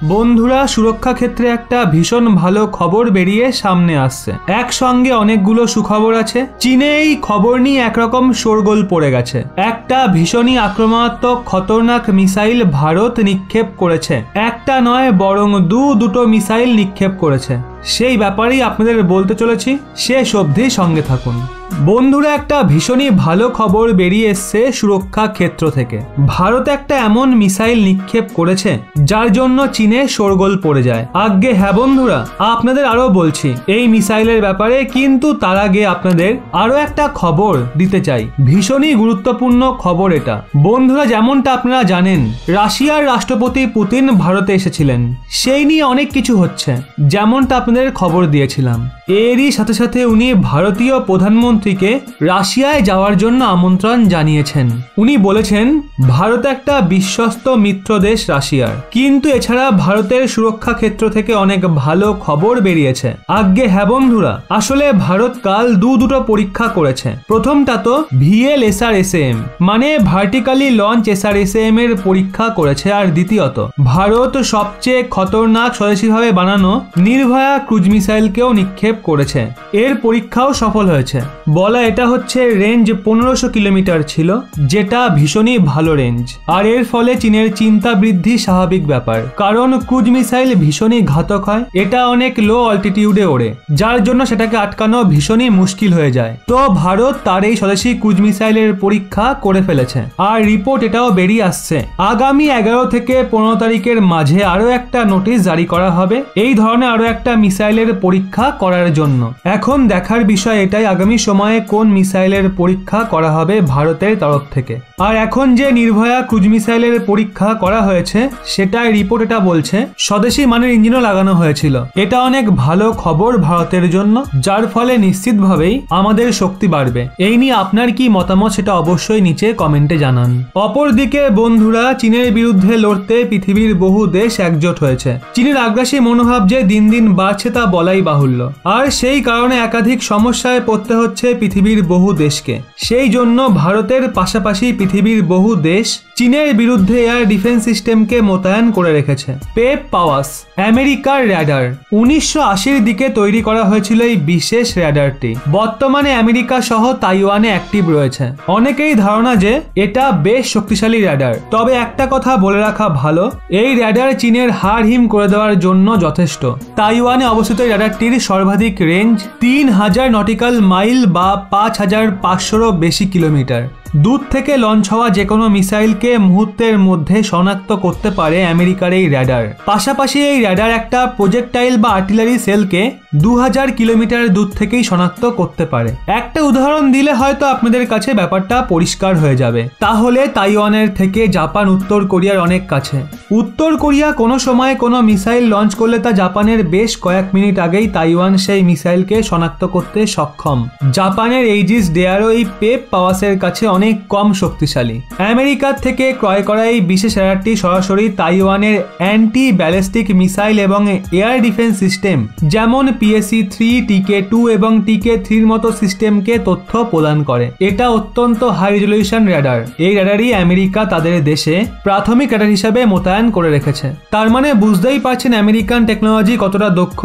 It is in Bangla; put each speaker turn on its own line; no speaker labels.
বন্ধুরা, সুরক্ষা ক্ষেত্রে একটা ভীষণ ভালো খবর বেরিয়ে সামনে আসছে। একসঙ্গে অনেকগুলো সুখবর আছে। চীনে এই খবর নিয়ে একরকম শোরগোল পড়ে গেছে। একটা ভীষণই আক্রমণাত্মক খতরনাক মিসাইল ভারত নিক্ষেপ করেছে। একটা নয়, বরং দুটো মিসাইল নিক্ষেপ করেছে। সেই ব্যাপারেই আপনাদের বলতে চলেছি, শেষ অবধি সঙ্গে থাকুন। বন্ধুরা, একটা ভীষণই ভালো খবর বেরিয়ে এসছে সুরক্ষা ক্ষেত্র থেকে। ভারত একটা এমন মিসাইল নিক্ষেপ করেছে যার জন্য চীনে শোরগোল পড়ে যায়। আজ্ঞে হ্যাঁ বন্ধুরা, আপনাদের আরো বলছি এই মিসাইলের ব্যাপারে, কিন্তু তার আগে আপনাদের আরো একটা খবর দিতে চাই। ভীষণই গুরুত্বপূর্ণ খবর এটা। বন্ধুরা, যেমনটা আপনারা জানেন, রাশিয়ার রাষ্ট্রপতি পুতিন ভারতে এসেছিলেন। সেই নিয়ে অনেক কিছু হচ্ছে, যেমনটা আপনাদের খবর দিয়েছিলাম। এরই সাথে সাথে উনি ভারতীয় প্রধানমন্ত্রীকে রাশিয়ায় যাওয়ার জন্য আমন্ত্রণ জানিয়েছেন। উনি বলেছেন ভারত একটা বিশ্বস্ত মিত্র দেশ রাশিয়ার, কিন্তু এছাড়া ভারতের সুরক্ষা ক্ষেত্র থেকে অনেক ভালো খবর বেরিয়েছে। আজ্ঞে হ্যাঁ বন্ধুরা, আসলে ভারত কাল দুটো পরীক্ষা করেছে। প্রথমটা তো VLSRSAM মানে ভার্টিক্যালি লঞ্চ SRSAM এর পরীক্ষা করেছে, আর দ্বিতীয়ত ভারত সবচেয়ে খতরনাক স্বদেশীভাবে বানানো নির্ভয়া ক্রুজ মিসাইলকেও নিক্ষেপ করেছে। এর পরীক্ষাও সফল হয়েছে। বলা এটা হচ্ছে রেঞ্জ 1500 কিলোমিটার ছিল, যেটা ভীষণই ভালো রেঞ্জ। আর এর ফলে চীনের চিন্তা বৃদ্ধি স্বাভাবিক ব্যাপার, কারণ ক্রুজ মিসাইল ভীষণই ঘাতক হয়। এটা অনেক লো অল্টিটিউডে ওড়ে, যার জন্য সেটাকে আটকানো ভীষণই মুশকিল হয়ে যায়। তো ভারত তার এই স্বদেশী ক্রুজ মিসাইলের পরীক্ষা করে ফেলেছে, আর রিপোর্ট এটাও বেরিয়ে আসছে আগামী 11 থেকে 15 তারিখের মাঝে আরো একটা নোটিশ জারি করা হবে এই ধরনের আরো একটা মিসাইলের পরীক্ষা করার জন্য। এখন দেখার বিষয় এটাই, আগামী সময়ে কোন মিসাইলের পরীক্ষা করা হবে ভারতের তরফ থেকে। আর এখন যে নির্ভয়া ক্রুজ মিসাইলের পরীক্ষা করা হয়েছে, সেটাই রিপোর্ট এটা বলছে স্বদেশী মানের ইঞ্জিনও লাগানো হয়েছিল। এটা অনেক ভালো খবর ভারতের জন্য, যার ফলে নিশ্চিতভাবেই আমাদের শক্তি বাড়বে। এই নিয়ে আপনার কি মতামত সেটা অবশ্যই নিচে কমেন্টে জানান। অপরদিকে বন্ধুরা, চীনের বিরুদ্ধে লড়তে পৃথিবীর বহু দেশ একজোট হয়েছে। চীনের আগ্রাসী মনোভাব যে দিন দিন বাড়ছে তা বলাই বাহুল্য, আর সেই কারণে একাধিক সমস্যায় পড়তে হচ্ছে পৃথিবীর বহু দেশকে। সেই জন্য ভারতের পাশাপাশি পৃথিবীর বহু দেশ চীনের বিরুদ্ধে এয়ার ডিফেন্স সিস্টেমকে মোতায়েন করে রেখেছে। পেপ পাওয়াস আমেরিকার র্যাডার 1980-র দিকে তৈরি করা হয়েছিল। এই বিশেষ র্যাডারটি বর্তমানে আমেরিকা সহ তাইওয়ানে অ্যাক্টিভ রয়েছে। অনেকেই ধারণা যে এটা বেশ শক্তিশালী র্যাডার, তবে একটা কথা বলে রাখা ভালো, এই র্যাডার চীনের হাড় হিম করে দেওয়ার জন্য যথেষ্ট। তাইওয়ানে অবস্থিত র্যাডারটির সর্বাধিক রেঞ্জ 3000 নটিক্যাল মাইল বা 5500-রও বেশি কিলোমিটার। দূর থেকে লঞ্চ হওয়া যে কোনো মিসাইলকে মুহূর্তের মধ্যে শনাক্ত করতে পারে আমেরিকার এই র্যাডার। পাশাপাশি এই র্যাডার একটা প্রজেক্টাইল বা আর্টিলারি সেলকে 2000 কিলোমিটার দূর থেকেই শনাক্ত করতে পারে। একটা উদাহরণ দিলে হয়তো আপনাদের কাছে ব্যাপারটা পরিষ্কার হয়ে যাবে। তাহলে তাইওয়ানের থেকে জাপান উত্তর কোরিয়ার অনেক কাছে। উত্তর কোরিয়া কোনো সময় কোনো মিসাইল লঞ্চ করলে তা জাপানের বেশ কয়েক মিনিট আগেই তাইওয়ান সেই মিসাইলকে শনাক্ত করতে সক্ষম। জাপানের এইজিস ডেয়ারও এই পেপ পাওয়াসের কাছে অনেক কম শক্তিশালী। আমেরিকার থেকে ক্রয় করা এই বিশেষ র্যাডারটি সরাসরি তাইওয়ানের অ্যান্টি ব্যালিস্টিক মিসাইল এবং এয়ার ডিফেন্স সিস্টেম যেমন PSC-3, TK-2 এবং TK-3-র মতো সিস্টেমকে তথ্য প্রদান করে। এটা অত্যন্ত হাই রেজলিউশন র্যাডার। এই র্যাডারই আমেরিকা তাদের দেশে প্রাথমিক র্যাডার হিসাবে মোতায়েন করে রেখেছে। তার মানে বুঝতেই পারছেন আমেরিকান টেকনোলজি কতটা দক্ষ।